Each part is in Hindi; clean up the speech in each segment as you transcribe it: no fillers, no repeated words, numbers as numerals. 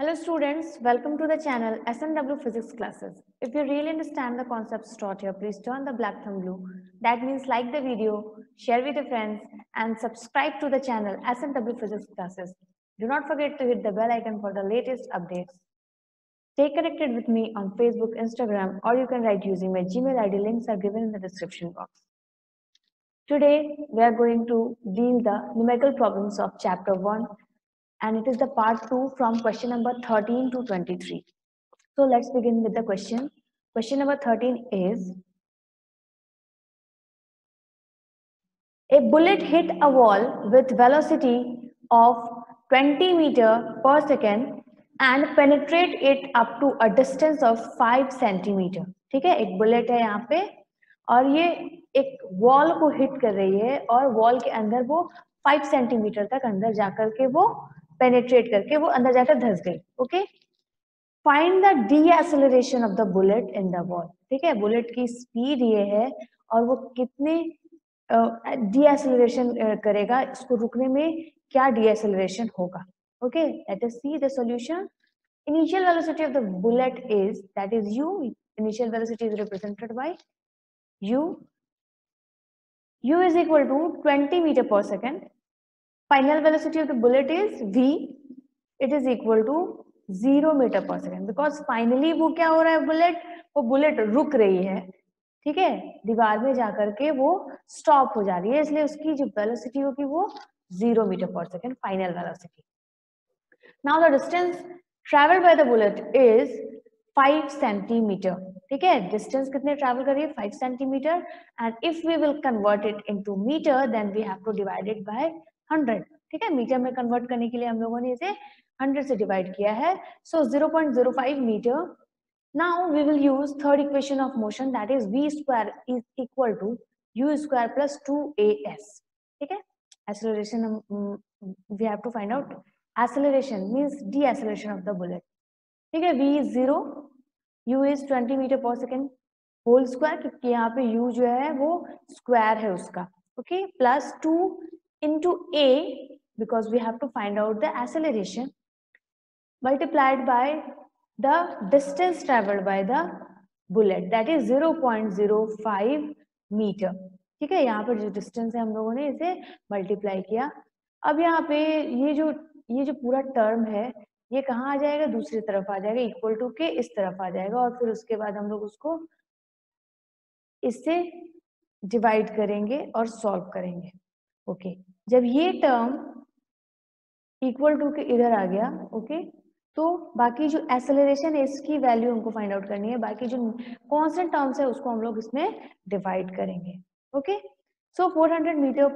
Hello students, welcome to the channel SNW Physics Classes. If you really understand the concepts taught here, please turn the black thumb blue. That means like the video, share with your friends and subscribe to the channel SNW Physics Classes. Do not forget to hit the bell icon for the latest updates. Stay connected with me on Facebook, Instagram, or you can write using my Gmail ID. Links are given in the description box. Today, we are going to deal the numerical problems of chapter 1 and it is the part 2 from question number 13 to 23. So let's begin with the question. Question number 13 is, a bullet hit a wall with velocity of 20 meter per second and penetrate it up to a distance of 5 centimeter. ठीक है, एक बुलेट है यहाँ पे और ये एक वॉल को हिट कर रही है और वॉल के अंदर वो 5 सेंटीमीटर तक अंदर जाकर के वो पेनेट्रेट करके वो अंदर जाकर धंस गई. Okay, find the deceleration of the bullet in the wall. ठीक है, बुलेट की स्पीड ये है और वो कितने डीएसेलरेशन करेगा, इसको रुकने में क्या डीएसेलरेशन होगा. Okay, late us see the solution. Initial velocity of the bullet is, that is u. Initial velocity is represented by u. U is equal to 20 meter per second. Final velocity of the bullet is v. It is equal to 0 metre पर सेकेंड. बिकॉज फाइनली वो क्या हो रहा है, वो बुलेट रुक रही है. ठीक है, दीवार में जाकर के वो स्टॉप हो जा रही है, इसलिए उसकी जो वेलोसिटी होगी वो 0 मीटर पर second final velocity. Now the distance travel by the bullet is 5 centimetre. ठीक है, डिस्टेंस कितने ट्रेवल कर रही है, 5 centimetre. And if we will convert it into metre then we have to divide it by 100. ठीक है, मीटर में कन्वर्ट करने के लिए हम लोगों ने इसे 100 से डिवाइड किया है. So 0.05 meter. Now we will use third equation of motion, that is v square is equal to u square plus 2as. ठीक है, acceleration we have to find out. Acceleration means deceleration of the bullet. ठीक है, v is 0, u is 20 meter पर सेकेंड होल स्क्वायर, क्योंकि यहाँ पे u जो है वो स्क्वायर है उसका. Okay, plus 2 into a because we have to find out the acceleration multiplied by the distance traveled by the bullet, that is 0.05 meter. ठीक है, यहाँ पर जो डिस्टेंस है हम लोगों ने इसे मल्टीप्लाई किया. अब यहाँ पे ये जो पूरा टर्म है ये कहाँ आ जाएगा, दूसरी तरफ आ जाएगा, इक्वल टू के इस तरफ आ जाएगा और फिर उसके बाद हम लोग उसको इससे डिवाइड करेंगे और सॉल्व करेंगे. ओके, जब ये टर्म इक्वल टू के इधर आ गया, ओके, तो बाकी जो एक्सेलरेशन है इसकी वैल्यू हमको फाइंड आउट करनी है. बाकी जो कांस्टेंट टर्म्स है उसको हम लोग इसमें डिवाइड करेंगे. ओके, सो 400 मीटर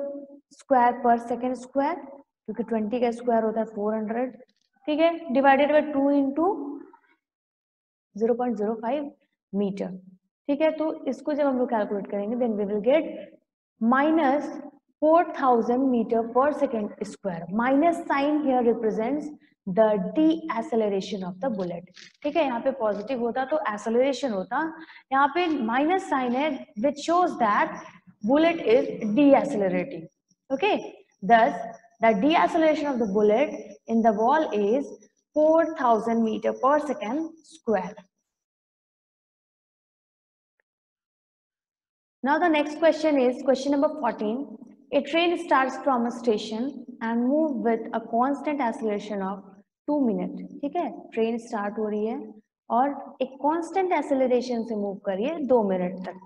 स्क्वायर पर सेकेंड स्क्वायर, क्योंकि 20 का स्क्वायर होता है 400. ठीक है, डिवाइडेड बाय 2 इंटू 0.05 मीटर. ठीक है, तो इसको जब हम लोग कैलकुलेट करेंगे then we will get minus 4000 meter per second square. Minus sign here represents the deceleration of the bullet. ठीक है, यहाँ पे पॉजिटिव होता तो एक्सेलरेशन होता, यहाँ पे माइनस साइन है which shows that bullet is decelerating. Okay, thus the deceleration of the bullet in the wall is 4000 meter per second square. Now the next question is question number 14. A train starts from a station and move with a constant acceleration of 2 minutes. ठीक है, ट्रेन स्टार्ट हो रही है और एक कांस्टेंट एक्सेलरेशन से मूव कर रही है 2 मिनट तक.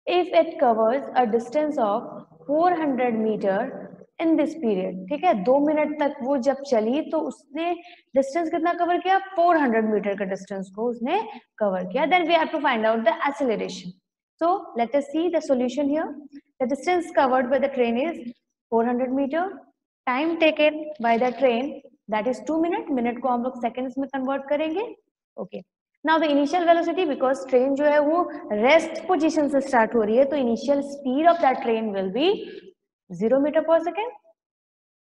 If it covers a distance of 400 metre in this period. ठीक है, 2 मिनट तक वो जब चली तो उसने डिस्टेंस कितना कवर किया, 400 मीटर का डिस्टेंस को उसने कवर किया. Then we have to find out the acceleration. So let us see the solution here. The distance covered by the train is 400 meter. Time taken by the train, that is 2 minutes. Minute को हम लोग seconds में convert करेंगे. Okay. Now the initial velocity, because train जो है वो rest position से start हो रही है, तो initial speed of that train will be 0 meter per second.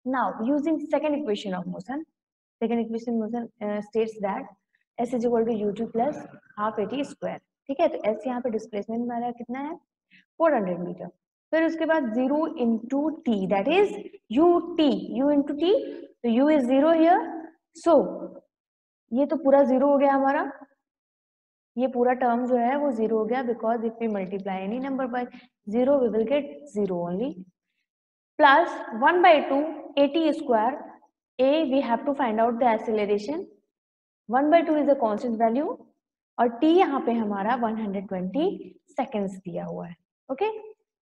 Now using second equation of motion, second equation motion states that s is equal to ut plus half at square. ठीक है, तो s यहाँ पे डिस्प्लेसमेंट हमारा कितना है, 400 मीटर. फिर उसके बाद 0 into t, that is ut, u into t, so u is 0 here. So ये तो पूरा जीरो हो गया हमारा, ये पूरा टर्म जो है वो जीरो हो गया, because if we multiply any number by zero we will get zero only, plus 1/2 AT square, A we have to find out the acceleration, 1/2 is a constant value और T यहाँ पे हमारा 120 seconds दिया हुआ है. Okay,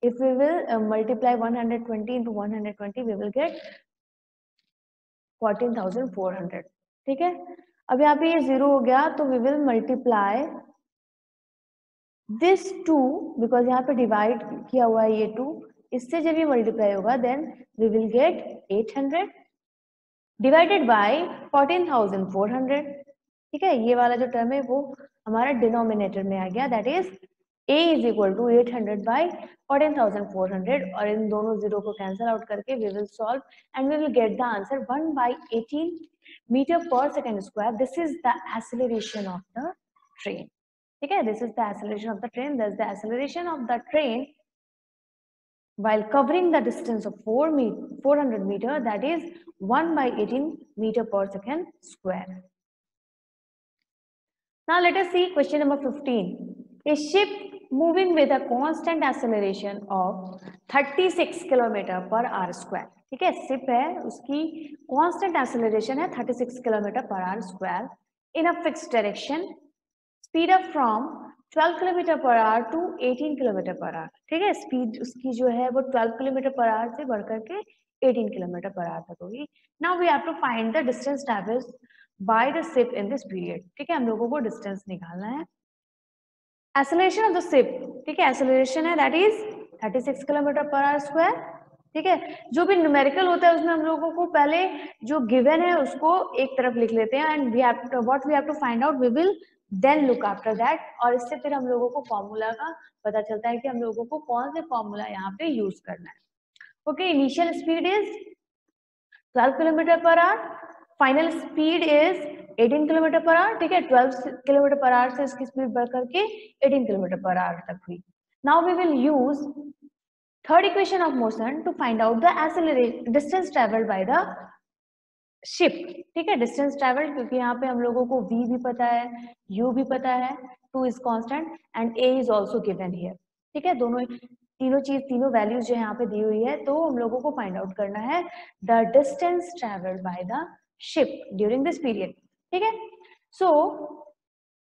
if we will multiply 120 into 120 we will get 14,400. ठीक है, अब यहाँ पे ये जीरो हो गया तो we will multiply this 2 because यहाँ पे डिवाइड किया हुआ है ये 2, इससे जब ये मल्टीप्लाई होगा then we will get 800 divided by 14,400. ठीक है, ये वाला जो टर्म है वो हमारा डिनोमिनेटर में आ गया, that is a is equal to 800 by 14,400 और इन दोनों जीरो को कैंसिल आउट करके we will solve and we will get the answer 1/18 meter पर second square. This is the acceleration of the train. ठीक है, this is the acceleration of the train. That's the acceleration of the train while covering the distance of 400 meter, that is 1/18 meter per second square. Now let us see question number 15. A ship moving with a constant acceleration of 36 km per hour square. ठीक है, शिप है, उसकी constant acceleration है 36 km per hour square in a fixed direction, speed up from 12 km per hour to 18 km per hour. ठीक है, स्पीड उसकी जो है वो 12 km per hour से बढ़ करके 18 km per hour तक होगी. Now we have to find the distance traversed by the ship in this period. ठीक है, हम लोगों को डिस्टेंस निकालना है. Acceleration of the ship, ठीक है, acceleration है that is 36 km per hour square. ठीक है, जो भी न्यूमेरिकल होता है उसमें हम लोगों को पहले जो गिवन है उसको एक तरफ लिख लेते हैं and we have to what we have to find out we will then look after that, और इससे फिर हम लोगों को फॉर्मूला का पता चलता है कि हम लोगों को कौन से फॉर्मूला यहाँ पे यूज करना है. Okay, initial speed is 12 km per hour, final speed is 18 km per hour. ठीक है, 12 km per hour से इसकी स्पीड बढ़ करके 18 km per hour तक हुई. Now we will use third equation of motion to find out the acceleration distance traveled by the ship. ठीक है, distance traveled, क्योंकि यहाँ पे हम लोगों को v भी पता है, u भी पता है, 2 is constant and a is also given here. ठीक है, दोनों तीनों चीज तीनों वैल्यूज जो यहाँ पे दी हुई है, तो हम लोगों को फाइंड आउट करना है the distance traveled by the ship during this period. ठीक है, so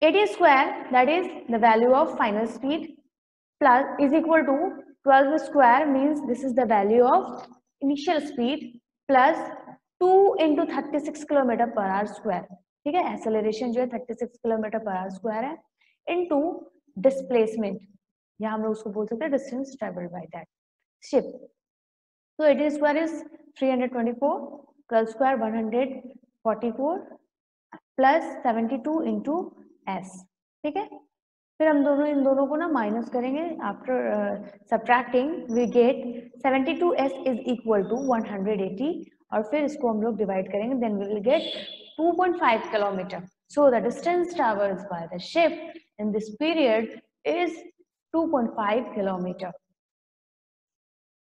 AT square, that is the value of final speed, plus is equal to 12 square means this is the value of initial speed plus 2 into 36 km per hour square. ठीक है, acceleration जो है 36 km per hour square है into displacement, या हम लोग उसको बोल सकते हैं distance traveled by that ship. So AT square is 324, 12 square 144 plus 72 into s. ठीक है, फिर हम दोनों इन दोनों को ना माइनस करेंगे, after subtracting we get 72s is equal to 180 और फिर इसको हम लोग डिवाइड करेंगे, then we will get 2.5 kilometer. So the distance traversed by the ship in this period is 2.5 kilometer.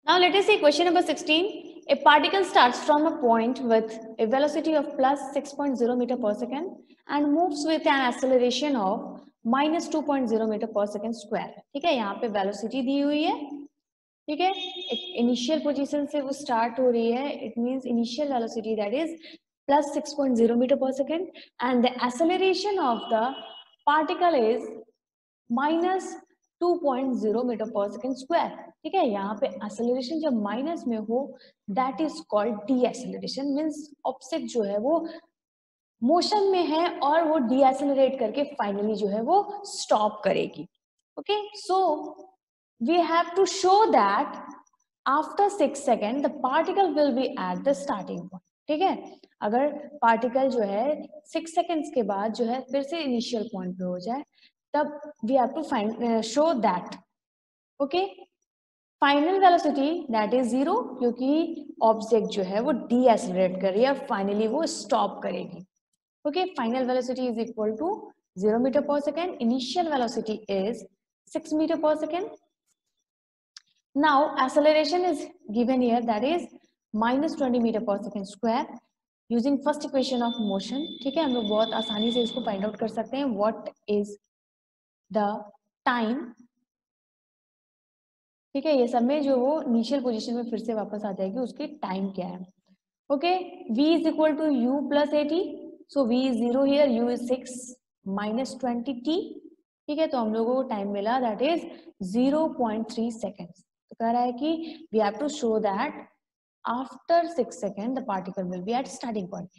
Now let us see question number 16. A particle starts from a point with a velocity of plus 6.0 meter per second and moves with an acceleration of minus 2.0 meter per second square. ठीक है, यहाँ पे वेलोसिटी दी हुई है. ठीक है, एक इनिशियल पोजीशन से वो स्टार्ट हो रही है, it means initial velocity that is plus 6.0 meter per second and the acceleration of the particle is minus 2.0 meter per second square. ठीक है, यहाँ पे acceleration जब माइनस में हो that is called deceleration, means object जो है वो मोशन में है और वो डीएसेलरेट करके फाइनली जो है वो स्टॉप करेगी. Okay, so we have to show that after 6 second the particle will be at the starting point. ठीक है, अगर पार्टिकल जो है 6 सेकेंड्स के बाद जो है फिर से इनिशियल पॉइंट पे हो जाए, तब we have to find show that. Okay, final velocity that is 0, क्योंकि ऑब्जेक्ट जो है वो डीएसेलरेट कर रही है, फाइनली वो स्टॉप करेगी. Okay, final velocity is equal to 0 meter per second. Initial velocity is 6 meter per second. Now acceleration is given here, that is minus 20 meter per second square. Using first equation of motion, ठीक है, हम लोग बहुत आसानी से इसको फाइंड आउट कर सकते हैं. व्हाट इज द टाइम, ठीक है, ये सब में जो वो इनिशियल पोजीशन में फिर से वापस आ जाएगी, उसकी टाइम क्या है. Okay, v is equal to u plus a t, so v is 0 here, u is 6 minus 20 t, ठीक है, तो हम लोगों को टाइम मिला दैट इज 0.3 सेकेंड्स. तो कह रहा है कि we have to show that after 6 second the particle will be at starting point.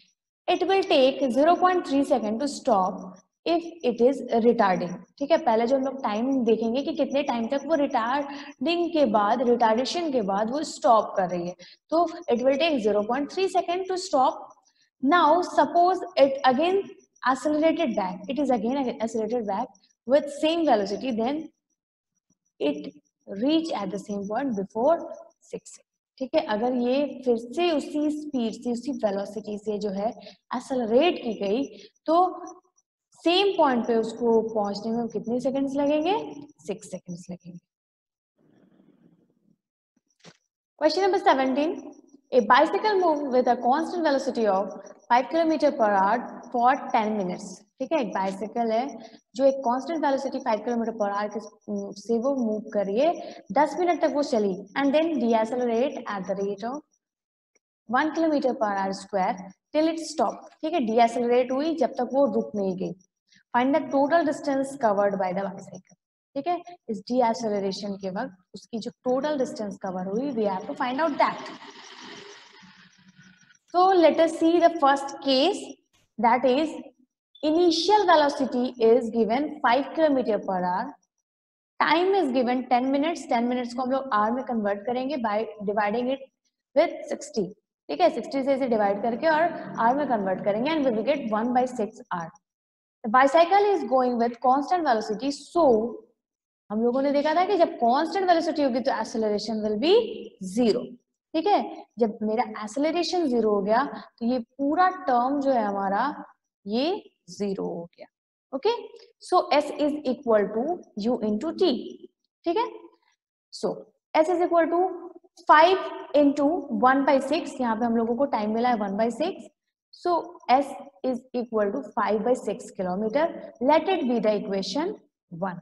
It will take 0.3 second to stop if it is retarding. ठीक है, पहले जो हम लोग टाइम देखेंगे कि कितने टाइम तक वो रिटार्डिंग के बाद, रिटार्डेशन के बाद वो स्टॉप कर रही है. तो it will take 0.3 second to stop. Now suppose it again accelerated back, it is again accelerated back with same velocity, then it reach at the same point before 6. ठीक है, अगर ये फिर से उसी स्पीड से, उसी वेलोसिटी से जो है एक्सेलरेट की गई, तो सेम पॉइंट पे उसको पहुंचने में कितने सेकंड्स लगेंगे? 6 सेकंड्स लगेंगे. Question number 17. A bicycle moves with a constant velocity of 5 km per hour for 10 minutes. ठीक है, एक बाइसिकल है जो एक constant velocity 5 kilometre per hour से वो मूव कर रही है, 10 मिनट तक वो चली, and then decelerate at the rate of 1 kilometre पर hour square till it stop. ठीक है, डीएसेलरेट हुई जब तक वो रुक नहीं गई. Find the total distance covered by the bicycle. ठीक है, इस डीएसेलरेशन के वक्त उसकी जो टोटल डिस्टेंस कवर हुई, we have to find out that. So let us see the first case, that is initial velocity is given 5 km per hour, time is given 10 minutes, 10 minutes को हम लोग hour में convert करेंगे by dividing it with 60. ठीक है, 60 से इसे divide करके और hour में convert करेंगे and we will get 1/6 hour. The bicycle is going with constant velocity, so हम लोगों ने देखा था कि जब constant velocity होगी तो acceleration will be 0. ठीक है, जब मेरा एक्सेलरेशन 0 हो गया तो ये पूरा टर्म जो है हमारा ये 0 हो गया. Okay, so s is equal to u into t. ठीक है, so s is equal to 5 into 1/6, यहाँ पे हम लोगों को टाइम मिला है 1/6, so s is equal to 5/6 kilometre. Let it be the equation 1.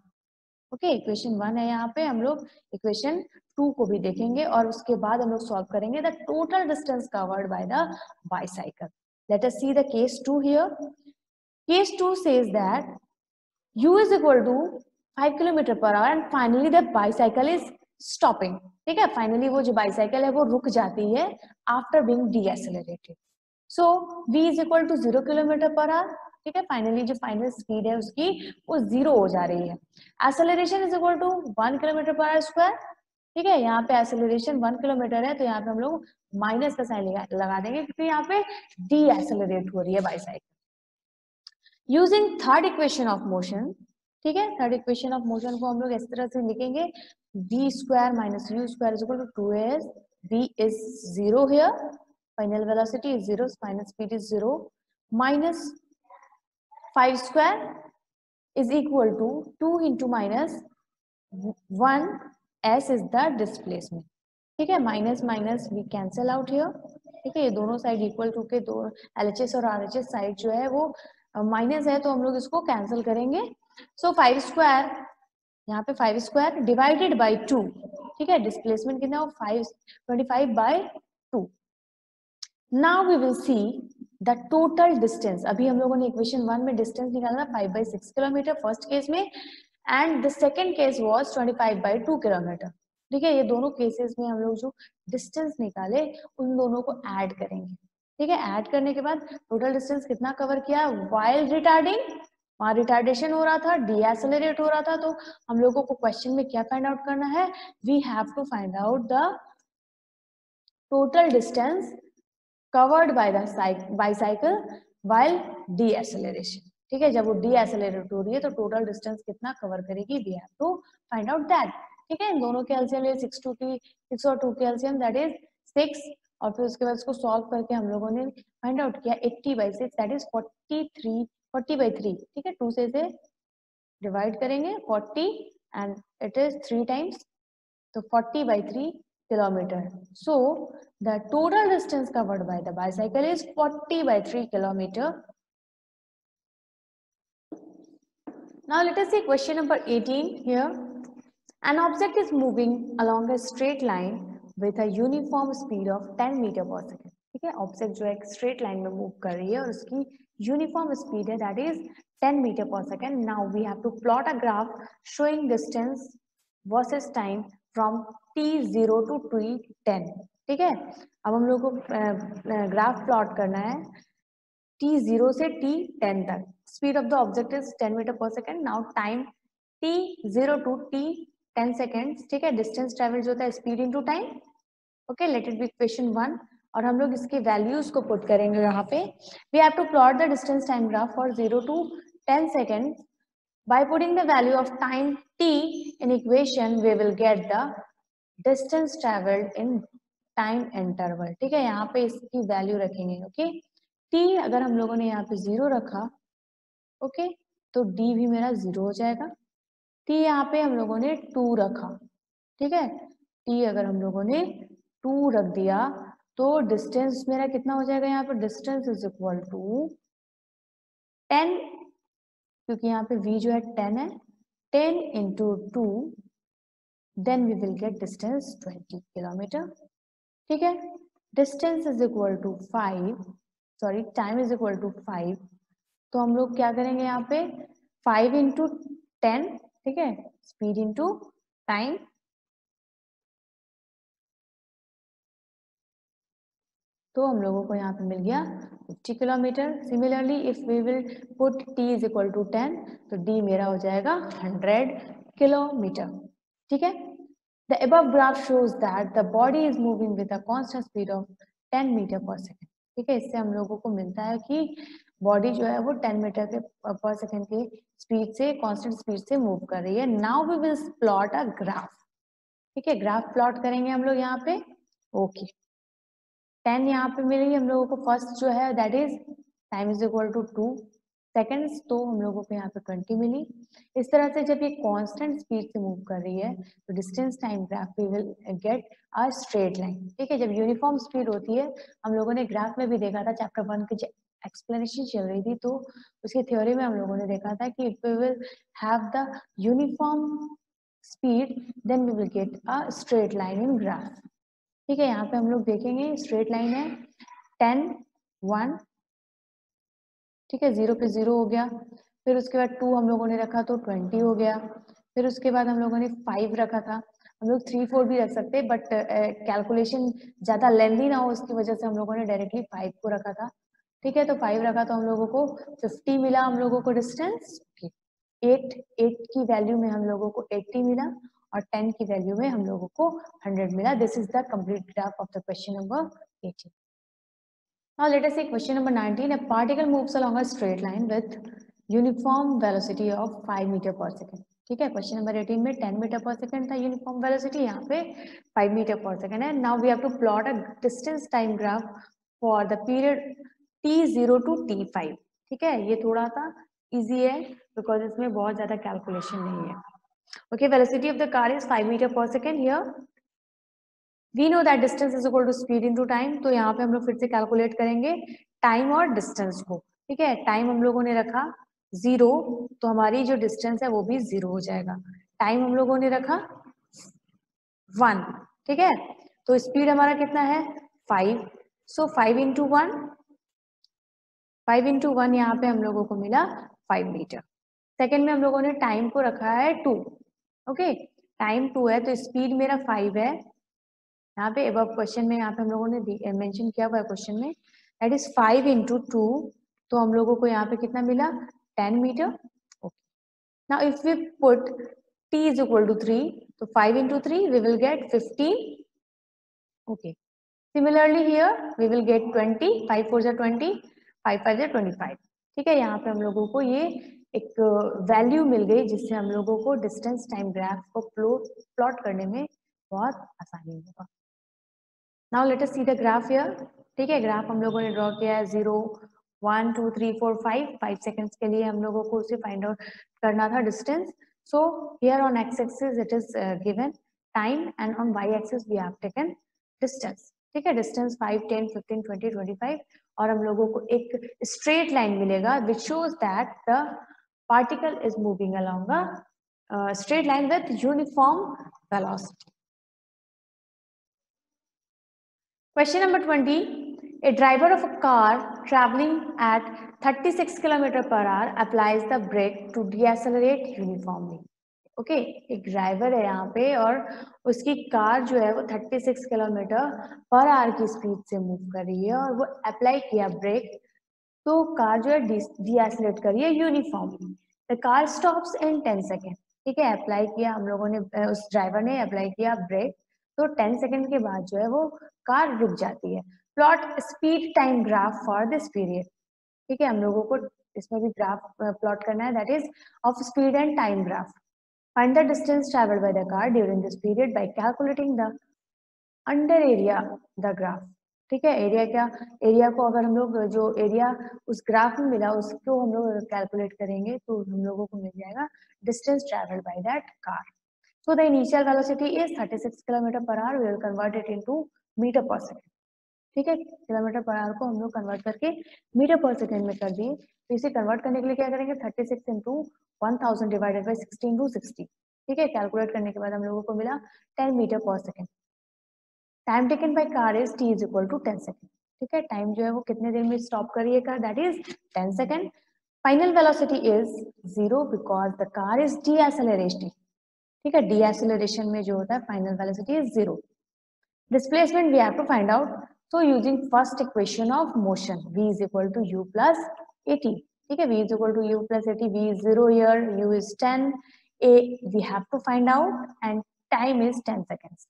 Okay, equation 1 है, यहाँ पे हम लोग इक्वेशन 2 को भी देखेंगे और उसके बाद हम लोग सॉल्व करेंगे the total distance covered by the bicycle. Late us see the case 2 here. Case 2 says that u is equal to 5 km per hour and finally the bicycle is stopping. ठीक है, फाइनली वो जो बाइसाइकिल है वो रुक जाती है after being decelerated. So v is equal to 0 km per hour. ठीक है, फाइनली जो फाइनल स्पीड है उसकी वो 0 हो जा रही है. Acceleration is equal to 1 kilometre पर आवर स्क्वायर. ठीक है, यहाँ पे एक्सेलरेशन 1 किलोमीटर है तो यहाँ पे हम लोग माइनस का साइन लगा देंगे क्योंकि यहाँ पे डी एक्सेलरेट हो रही है bicycle. Using third equation of motion, ठीक है, थर्ड इक्वेशन ऑफ मोशन को हम लोग इस तरह से लिखेंगे, v square minus u square is equal to 2s. v is 0 here, final velocity is 0, final speed is 0, minus 5 square is equal to 2 into minus 1, s is the displacement. ठीक है, minus minus we cancel out here. ठीक है, ये दोनों साइड इक्वल टू के दो LHS और RHS साइड जो है वो माइनस है तो हम लोग इसको कैंसिल करेंगे. सो 5 स्क्वायर, यहाँ पे 5 स्क्वायर डिवाइडेड बाय 2. ठीक है, डिस्प्लेसमेंट कितना हो 25/2. Now we will see the total distance. अभी हम लोगों ने इक्वेशन 1 में डिस्टेंस निकाला 5/6 किलोमीटर फर्स्ट केस में, and the second case was 25/2 kilometre. ठीक है, ये दोनों केसेस में हम लोग जो डिस्टेंस निकाले उन दोनों को ऐड करेंगे. ठीक है, ऐड करने के बाद टोटल डिस्टेंस कितना कवर किया व्हाइल रिटार्डिंग, वहां रिटार्डेशन हो रहा था, डीएसेलरेट हो रहा था, तो हम लोगों को क्वेश्चन में क्या फाइंड आउट करना है, we have to find out the total distance covered by the bicycle while deceleration. ठीक है, जब वो डीएसेलरेट हो रही है तो टोटल डिस्टेंस कितना कवर करेगी, we have to find out that. ठीक है, इन दोनों के एलसीएम ले 6 और 2 के एलसीएम दैट इज 6, और फिर उसके बाद इसको सॉल्व करके हम लोगों ने फाइंड आउट किया 80/6 दैट इज 40/3. ठीक है, 2 से इसे डिवाइड करेंगे 40 एंड इट इज 3 टाइम्स, तो 40/3 kilometre. So The total distance covered by the bicycle is 40/3 kilometer. Now let us see question number 18 here. An object is moving along a straight line with a uniform speed of 10 meter per second. ठीक है, ऑब्जेक्ट जो है एक स्ट्रेट लाइन में मूव कर रही है और उसकी यूनिफॉर्म स्पीड है दैट इज 10 मीटर पर second. Now we have to plot a graph showing distance versus time from t0 to t10. ठीक है, अब हम लोग को ग्राफ प्लॉट करना है t0 से t10 तक. Speed of the object is 10 metre पर second. Now time t0 to t10 seconds. ठीक है, डिस्टेंस ट्रेवल जो होता है speed into time. Okay, let it be question 1 और हम लोग इसके वैल्यूज को पुट करेंगे यहाँ पे. We have to plot the distance time graph for 0 to 10 seconds. By putting the value of time t in equation, we will get the distance traveled in time interval. ठीक है, यहाँ पे इसकी वैल्यू रखेंगे. ओके, t अगर हम लोगों ने यहाँ पे 0 रखा, ओके, तो d भी मेरा 0 हो जाएगा. t यहाँ पे हम लोगों ने 2 रखा. ठीक है, t अगर हम लोगों ने 2 रख दिया तो डिस्टेंस मेरा कितना हो जाएगा. यहाँ पे डिस्टेंस इज इक्वल टू 10, क्योंकि यहाँ पे v जो है 10 है. 10 into 2, then we will get distance 20 kilometer. ठीक है, distance is equal to 5, sorry time is equal to 5. तो हम लोग क्या करेंगे यहाँ पे 5 into 10. ठीक है, स्पीड इंटू टाइम. तो हम लोगों को यहाँ पे मिल गया 50 kilometre. Similarly if we will put t is equal to 10 तो d मेरा हो जाएगा 100 किलोमीटर. ठीक है, the above graph shows that the body is moving with a constant speed of 10 metre पर सेकेंड. ठीक है, इससे हम लोगों को मिलता है कि बॉडी जो है वो 10 मीटर के पर सेकेंड के स्पीड से कांस्टेंट स्पीड से मूव कर रही है. Now we will plot a graph. ठीक है, ग्राफ प्लॉट करेंगे हम लोग यहाँ पे. ओके, 10 यहाँ पे मिली हम लोगों को. फर्स्ट जो है that is time is equal to 2 seconds, तो हम लोगों को यहाँ पे 20 मिली. इस तरह से जब ये कांस्टेंट स्पीड से मूव कर रही है तो distance time graph we will get a straight line. ठीक है, जब यूनिफॉर्म स्पीड होती है, हम लोगों ने ग्राफ में भी देखा था चैप्टर 1 की एक्सप्लेनेशन चल रही थी, तो उसकी थ्योरी में हम लोगों ने देखा था कि if we will have the uniform speed then we will get a straight line in graph. ठीक है, यहाँ पे हम लोग देखेंगे स्ट्रेट लाइन है 10 1. ठीक है, 0 पे 0 हो गया. फिर उसके बाद 2 हम लोगों ने रखा तो 20 हो गया. फिर उसके बाद हम लोगों ने 5 रखा था. हम लोग 3 4 भी रख सकते हैं बट कैलकुलेशन ज्यादा लेंथी ना हो उसकी वजह से हम लोगों ने डायरेक्टली 5 को रखा था. ठीक है, तो 5 रखा तो हम लोगों को 50 मिला हम लोगों को डिस्टेंस. 8 की वैल्यू में हम लोगों को 80 मिला और 10 की वैल्यू में हम लोगों को 100 मिला. This is the complete graph of the question number 18. Now let us see question number 19. A particle moves along a straight line with uniform velocity of 5 meter per second. ठीक है, क्वेश्चन नंबर 18 में 10 मीटर पर सेकंड था यूनिफॉर्म वेलोसिटी, यहाँ पे 5 मीटर पर सेकंड है. Now we have to plot a distance time graph for the period t0 to t5. ठीक है, ये थोड़ा सा इजी है बिकॉज इसमें बहुत ज्यादा कैलकुलेशन नहीं है. Okay, velocity of the car is 5 meter पर second. Here we know that distance is equal to speed into time. तो यहाँ पे हम लोग फिर से कैलकुलेट करेंगे टाइम और डिस्टेंस को. ठीक है, टाइम हम लोगों ने रखा 0 तो हमारी जो डिस्टेंस है वो भी 0 हो जाएगा. टाइम हम लोगों ने रखा 1. ठीक है, तो स्पीड हमारा कितना है 5. सो 5 into 1, 5 into 1 यहाँ पे हम लोगों को मिला 5 मीटर. सेकेंड में हम लोगों ने टाइम को रखा है 2. ओके, टाइम 2 है तो स्पीड मेरा 5 है. यहाँ पे अब क्वेश्चन में यहाँ पे हम लोगों ने मेंशन किया हुआ है क्वेश्चन में दैट इज 5 into 2. तो हम लोगों को यहाँ पे कितना मिला 10 metre. Okay, now if we put t is equal to 3 तो 5 into 3 we will get 15. Okay, similarly here we will get 20. 5 4 जा 20, 5 5 जा 25. ठीक है, यहाँ पे हम लोगों को ये एक वैल्यू मिल गई जिससे हम लोगों को डिस्टेंस टाइम ग्राफ को प्लॉट करने में बहुत आसानी होगा. Now let us see the graph here. ठीक है, ग्राफ हम लोगों ने ड्रॉ किया है 0 1 2 3 4 5 सेकंड्स के लिए हम लोगों को उसे फाइंड आउट करना था distance. So here on x axis it is given time and on y axis we have taken distance. ठीक है, डिस्टेंस 5, 10, 15, 20, 25, और हम लोगों को एक स्ट्रेट लाइन मिलेगा which shows that the particle is moving along a straight line with uniform velocity. Question number 20. A driver of a car traveling at 36 km per hour applies the brake to decelerate uniformly. Okay, एक ड्राइवर है यहाँ पे और उसकी कार जो है वो 36 किलोमीटर पर आवर की स्पीड से मूव कर रही है और वो अप्लाई किया ब्रेक, तो कार जो है डीएसलेट कर रही है uniformly. The car stops in 10 second. ठीक है, अप्लाई किया हम लोगों ने, उस ड्राइवर ने अप्लाई किया ब्रेक, तो 10 सेकेंड के बाद जो है वो कार रुक जाती है. Plot speed time graph for this period. ठीक है, हम लोगों को इसमें भी ग्राफ प्लॉट करना है, that is of speed and time graph. Find the distance traveled by the car during this period by calculating the under area the graph. ठीक है, एरिया क्या, एरिया को अगर हम लोग जो एरिया उस ग्राफ में मिला उसको हम लोग कैलकुलेट करेंगे तो हम लोगों को मिल जाएगा distance travelled by that car. So the initial velocity is 36 kilometre पर hour. We will convert it into metre पर सेकंड. ठीक है, किलोमीटर पर आवर को हम लोग कन्वर्ट करके मीटर पर सेकंड में कर दिए. तो इसे कन्वर्ट करने के लिए क्या करेंगे, 36 इंटू 1000 डिवाइडेड बाई 16 टू 60. ठीक है, कैलकुलेट करने के बाद हम लोगों को मिला 10 मीटर पर second. Time taken by car is t is equal to 10 second. ठीक है, टाइम जो है वो कितने देर में स्टॉप करिए car, that is 10 second. Final velocity is 0 because the car is decelerating. ठीक है, डीएसेलरेशन में जो होता है final velocity is 0. Displacement we have to find out. So using first equation of motion, v is equal to u plus at. ठीक है, v is equal to u plus at. V is 0 here, u is 10, a we have to find out, and time is 10 seconds.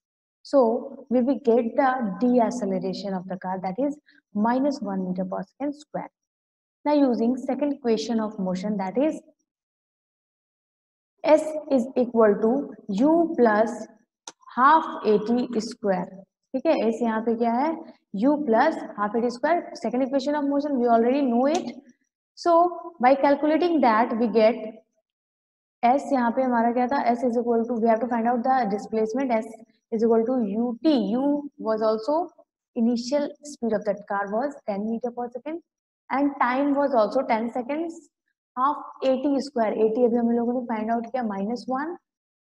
So we will get the deceleration of the car, that is minus 1 meter per second square. Now using second equation of motion, that is s is equal to u plus half at square. ठीक है, एस यहाँ पे क्या है, u plus half at square. Second equation of motion we already know it. So by calculating that we get s. यहाँ पे हमारा क्या था, s is equal to, we have to find out the displacement. s is equal to ut. u was also initial speed of that car was 10 meter per second and time was also 10 seconds. Half 80 square, 80 अभी हम लोगों ने फाइंड आउट किया, -1.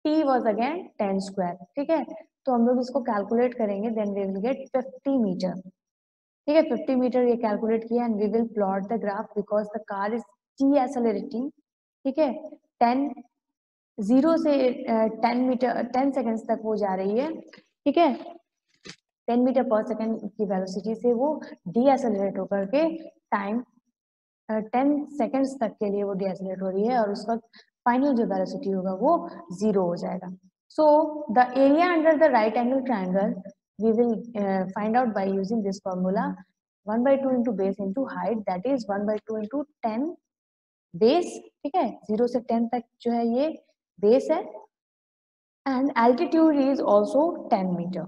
t was again 10 square. ठीक है, तो हम लोग इसको कैलकुलेट करेंगे, then we will get 50 meter. ठीक है, 50 मीटर ये कैलकुलेट किया and we will plot the graph because the car is decelerating. ठीक है, 10 0 से 10 मीटर 10 सेकेंड्स तक वो जा रही है. ठीक है, 10 मीटर पर सेकेंड की वेलोसिटी से वो डीएसेलरेट होकर के टाइम 10 सेकेंड्स तक के लिए वो डीएसेलरेट हो रही है और उस वक्त फाइनल जो वेलोसिटी होगा वो 0 हो जाएगा. So the area under the right angle triangle we will find out by using this formula. 1/2 into base into height, that is 1/2 into 10 base. ठीक है, 0 से 10 तक जो है ये base है and altitude is also 10 meter.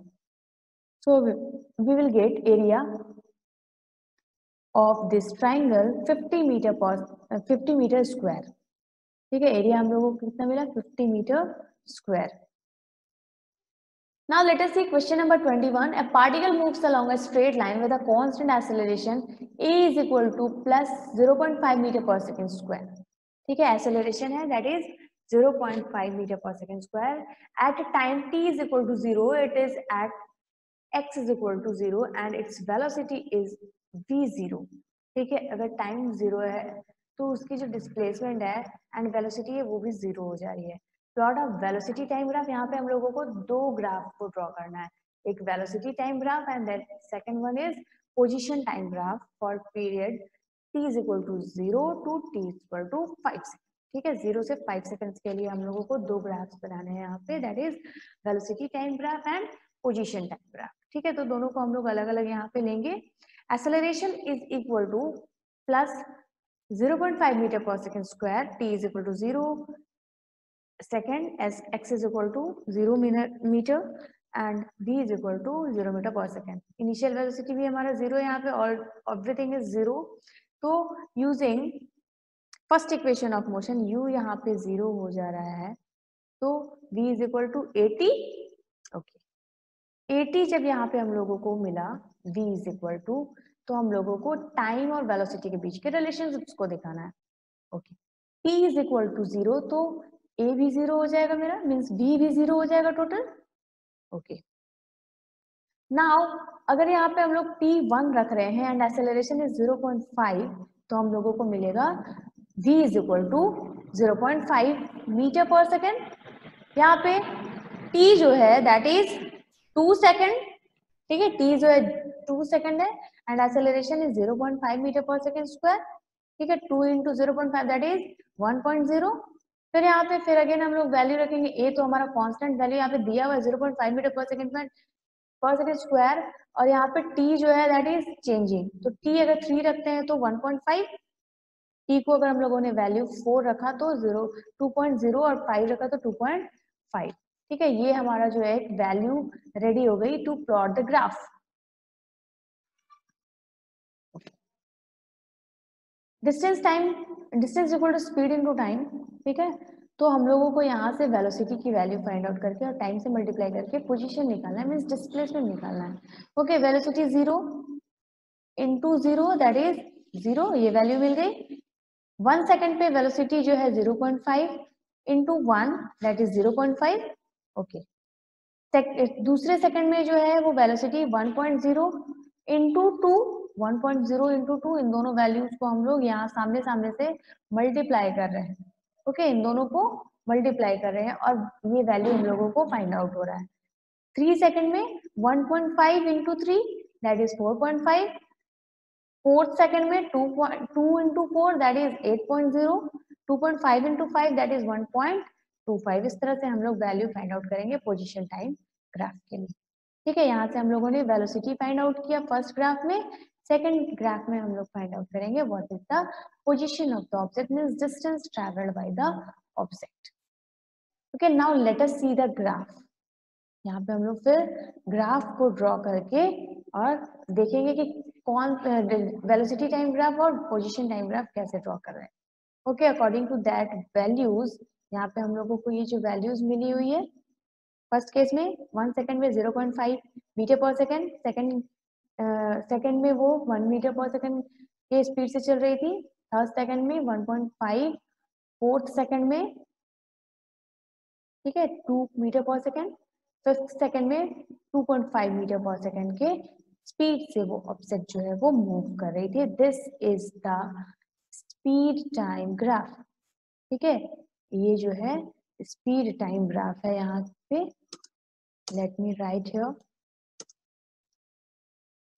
So we will get area of this triangle 50 meter square. ठीक है, एरिया हम लोगों को कितना मिला, 50 metre square. Now let us see question number 21. A particle moves along a straight line with a constant acceleration a is equal to plus 0.5 meter per second square. ठीक है, acceleration है that is 0.5 meter per second square. At time t is equal to 0, it is at x is equal to 0 and its velocity is v0. ठीक है, अगर टाइम 0 है तो उसकी जो डिस्प्लेसमेंट है एंड वेलोसिटी है वो भी 0 हो जा रही है. Plot of velocity time graph. यहाँ पे हम लोगों को दो ग्राफ को ड्रॉ करना है, एक velocity time graph and then second one is position time graph for period t is equal to 0 to t is equal to 5 second. ठीक है, 0 से 5 सेकंड्स के लिए हम लोगों को दो ग्राफ्स बनाने हैं यहाँ पे, that is velocity time graph and position time graph. ठीक है, तो दोनों को हम लोग अलग अलग यहाँ पे लेंगे. Acceleration is equal two plus 0.5 meter per second square, t is equal to 0. Second, as x is equal to 0 meter and v is equal to 0 meter per second. Initial velocity भी हमारा 0 यहाँ पे, all everything is 0. तो using first equation of motion, u यहाँ पे 0 हो जा रहा है, तो v is equal to 80. Okay. 80 जब यहाँ पे हम लोगों को मिला v इज इक्वल टू, तो हम लोगों को टाइम और वेलोसिटी के बीच के रिलेशनशिप्स को दिखाना है। Okay, t is equal to 0, तो a भी 0 हो जाएगा मेरा, मीन्स v भी 0 हो जाएगा टोटल। ओके, नाउ अगर यहाँ पे हम लोग t1 रख रहे हैं एंड एक्सेलरेशन इज 0.5, तो हम लोगों को मिलेगा v is equal to 0.5 metre पर सेकेंड। यहाँ पे t जो है दैट इज 2 सेकेंड, ठीक है, t जो है 2 सेकेंड है एंड एक्सेलरेशन इज 0.5 मीटर पर सेकेंड स्क्वायर, ठीक है, 2 इंटू 0.5 दैट इज 1.0। फिर यहाँ पे फिर अगेन हम लोग वैल्यू रखेंगे, a तो हमारा कांस्टेंट वैल्यू यहाँ पे दिया हुआ है 0.5 मीटर पर सेकेंड स्क्वायर, और यहाँ पे t जो है दैट इज चेंजिंग, तो t अगर 3 रखते हैं तो 1.5, t को अगर हम लोगों ने वैल्यू 4 रखा तो 2.0 और 5 रखा तो 2.5, ठीक है। ये हमारा जो है वैल्यू रेडी हो गई to plot the graph. Distance time, distance equal to speed into time, ठीक है। तो हम लोगों को यहाँ से वेलोसिटी की वैल्यू फाइंड आउट करके और टाइम से मल्टीप्लाई करके पोजीशन निकालना है, मींस डिस्प्लेसमेंट निकालना है। Okay, velocity 0 into 0 that is 0, ये वैल्यू मिल गई। 1 सेकेंड पे वेलोसिटी जो है 0.5 इंटू 1 दैट इज 0.5। ओके, दूसरे सेकंड में जो है वो वेलोसिटी 1.0 इंटू 2, 1.0 इंटू 2, इन दोनों वैल्यूज को हम लोग यहाँ सामने सामने से मल्टीप्लाई कर रहे हैं। ओके, इन दोनों को मल्टीप्लाई कर रहे हैं और ये वैल्यू हम लोगों को फाइंड आउट हो रहा है। 3 सेकंड में 1.5 into 3 that is 4.5, 4th second में 2 into 4 that is 8.0, 2.5 into 5 that is 1.25। इस तरह से हम लोग वैल्यू फाइंड आउट करेंगे पोजीशन टाइम ग्राफ के लिए, ठीक है। यहाँ से हम लोगों ने वेलोसिटी फाइंड आउट किया फर्स्ट ग्राफ में, सेकंड ग्राफ में हम लोग फाइंड आउट करेंगे what is the position of the object, means distance travelled by the object. Okay, now let us see the graph. यहाँ पे हम लोग फिर ग्राफ को ड्रॉ करके और देखेंगे कि कौन वेलोसिटी टाइम ग्राफ और पोजीशन टाइम ग्राफ कैसे ड्रॉ कर रहे हैं। Okay, according to that values, यहाँ पे हम लोगों को ये जो वैल्यूज मिली हुई है, फर्स्ट केस में 1 सेकंड में 0.5 मीटर पर सेकंड, सेकंड में वो 1 मीटर पर सेकंड के स्पीड से चल रही थी, थर्ड सेकंड में 1.5, फोर्थ सेकंड में, ठीक है, 2 मीटर पर सेकंड, फिफ्थ सेकंड में 2.5 मीटर पर सेकंड के स्पीड से वो ऑब्जेक्ट जो है वो मूव कर रही थी। This is the speed time graph, ठीक है, ये जो है स्पीड टाइम ग्राफ है। यहाँ पे let me right here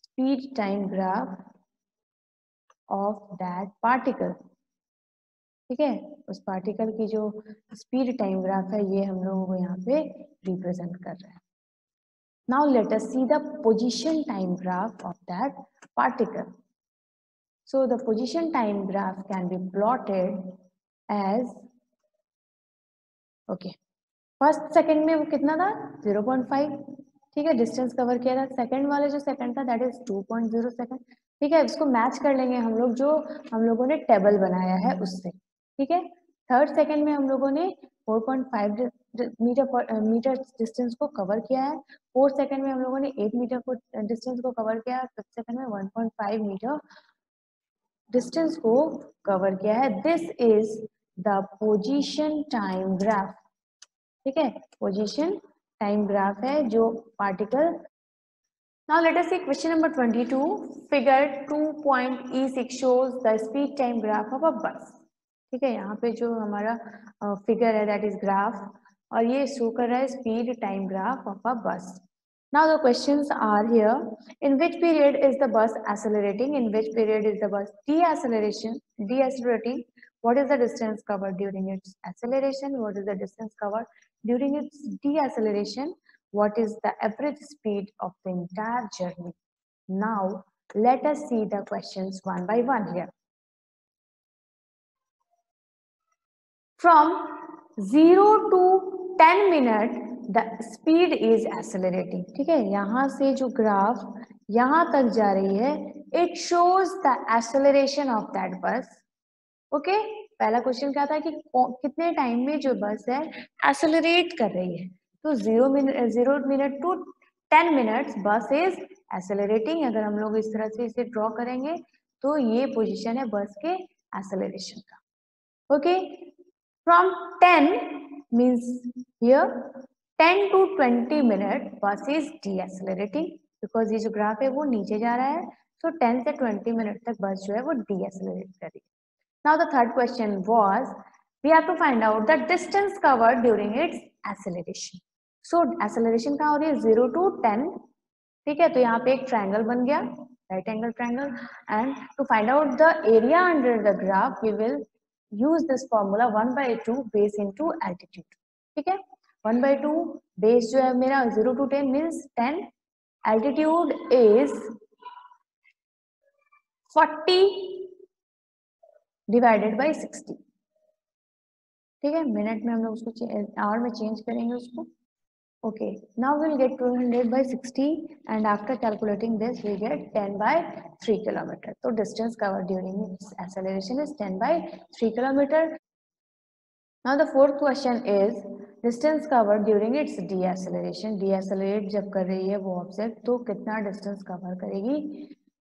speed time graph of that particle, ठीक है, उस पार्टिकल की जो स्पीड टाइम ग्राफ है ये हम लोगों को यहाँ पे रिप्रेजेंट कर रहा है। Now let us see the position time graph of that particle. So the position time graph can be plotted as, okay, first second में वो कितना था 0.5, ठीक है, डिस्टेंस कवर किया था। सेकंड वाले जो सेकंड था दैट इज 2.0 सेकंड, ठीक है, इसको मैच कर लेंगे हम लोग जो हम लोगों ने टेबल बनाया है उससे, ठीक है। थर्ड सेकंड में हम लोगों ने 4.5 मीटर डिस्टेंस को कवर किया है, फोर्थ सेकंड में हम लोगों ने 8 मीटर को डिस्टेंस को कवर किया है, फिफ्थ सेकंड में 1.5 मीटर डिस्टेंस को कवर किया है। This is the position time graph, ठीक है, पोजीशन टाइम ग्राफ है जो particle. Now let us see question number 22, figure 2.E6 shows the speed time graph of a bus, ठीक है। यहाँ पे जो हमारा फिगर है दैट इज ग्राफ, और ये शो कर रहा है speed time graph of a बस। Now the questions are here, in which period is the bus accelerating, in which period is the bus deaccelerating, what is the distance covered during its acceleration, what is the distance covered during its deceleration, what is the average speed of the entire journey. Now let us see the questions one by one here. From 0 to 10 minute the speed is accelerating, ठीक है। यहाँ से जो ग्राफ यहाँ तक जा रही है, it shows the acceleration of that bus. Okay, पहला क्वेश्चन क्या था कि कितने टाइम में जो बस है एक्सेलरेट कर रही है, तो 0 मिनट टू 10 minutes बस इज एक्सेलरेटिंग। अगर हम लोग इस तरह से इसे ड्रॉ करेंगे तो ये पोजीशन है बस के एक्सेलरेशन का। Okay, from 10 means here 10 to 20 minute बस इज डीएक्सेलरेटिंग, बिकॉज ये जो ग्राफ है वो नीचे जा रहा है, सो 10 से 20 मिनट तक बस जो है वो डीएक्सेलरेट करेगी। Now the third question was we have to find out the distance covered during its acceleration. So acceleration कहाँ हो रही है, 0 to 10, ठीक है। तो यहाँ पे एक ट्रायंगल बन गया, right angle triangle, and to find out the area under the graph we will use this formula 1/2 base into altitude, ठीक है। 1/2 बेस जो है मेरा 0 to 10 means 10, altitude is 40 divided by 60, ठीक है। मिनट में हम लोग उसको आवर में चेंज करेंगे उसको। Okay, now we'll get 200 by 60 and after calculating this we get 10 by 3 kilometer. So distance covered during its acceleration is 10 by 3 kilometer. Now the fourth question is distance covered during its deceleration. Decelerate जब कर रही है वो ऑब्जेक्ट तो कितना डिस्टेंस कवर करेगी,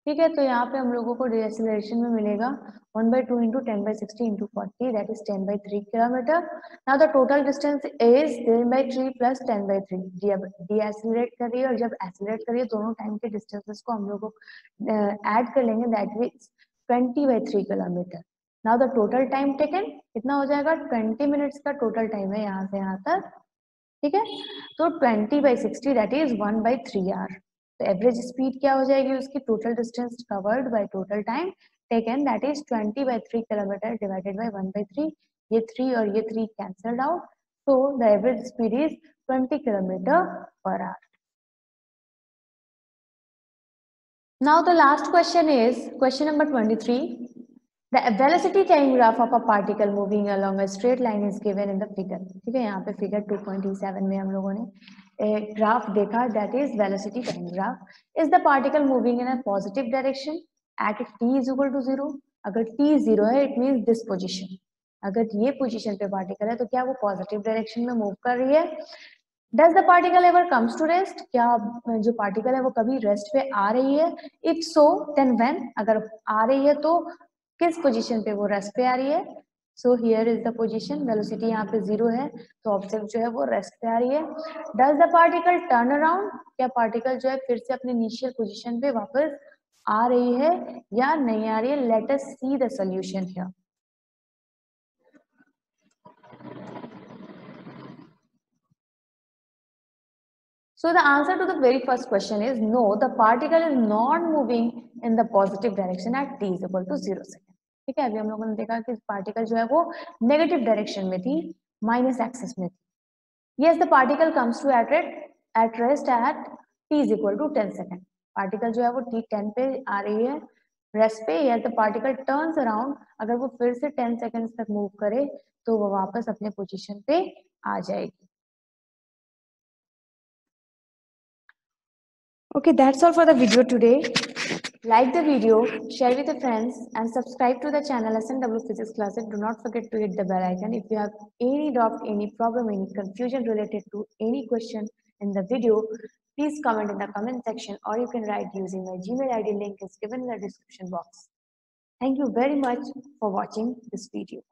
ठीक है। तो यहाँ पे हम लोगों को डीएक्सेलरेशन में मिलेगा 1/2 into 10 by 60 into 40, that is 10 by 3 kilometer. Now the total distance is 10 by 3 plus 10 by 3. Decelerate कर रही है और जब एक्सेलरेट कर रही है दोनों टाइम के डिस्टेंसेस को हम लोग ऐड कर लेंगे, that is 20 by 3 kilometer. Now the total time taken कितना हो जाएगा, 20 मिनट्स का टोटल टाइम है यहाँ से यहाँ तक, ठीक है। तो 20 by 60 that is 1/3 hour. तो एवरेज स्पीड क्या हो जाएगी उसकी, total distance covered by total time taken, that is 20 by 3 kilometre divided by 1/3। ये 3 और ये 3 cancelled out, so the average speed is 20 kilometer per hour. Now the last question is question number 23. The velocity time graph of a particle moving along a straight line is given in the figure, ठीक है। यहाँ पे फिगर 2.7 में हम लोगों ने ग्राफ देखा, that is velocity time graph. Is the particle moving in a positive direction at t is equal to 0? अगर t 0 है it means this position, अगर ये पोजीशन पे पार्टिकल है तो क्या वो पॉजिटिव डायरेक्शन में मूव कर रही है। Does the particle ever comes to rest? क्या जो पार्टिकल है वो कभी रेस्ट पे आ रही है? If so, then when? अगर आ रही है तो किस पोजीशन पे वो रेस्ट पे आ रही है। So here is the position, velocity यहाँ पे 0 है तो ऑब्जेक्ट जो है वो रेस्ट पे आ रही है। Does the particle turn around? क्या पार्टिकल जो है फिर से अपने इनिशियल पोजीशन पे वापस आ रही है या नहीं आ रही है। Late us see the solution here. So the answer to the very first question is no, the particle is not moving in the positive direction at t is equal to 0 second. ठीक है, अभी हम लोगों ने देखा कि पार्टिकल जो है वो नेगेटिव डायरेक्शन में थी, माइनस एक्सिस में थी। Yes, the particle comes to at rest at t is equal to 10 second. Particle जो है वो t 10 पे आ रही है रेस्ट पे। Yes, the particle turns around, अगर वो फिर से 10 सेकेंड्स तक मूव करे तो वो वापस अपने पोजीशन पे आ जाएगी। Okay, that's all for the video today. Like the video, share with your friends, and subscribe to the channel SNW Physics Classes. Do not forget to hit the bell icon. If you have any doubt, any problem, any confusion related to any question in the video, please comment in the comment section, or you can write using my Gmail ID. Link is given in the description box. Thank you very much for watching this video.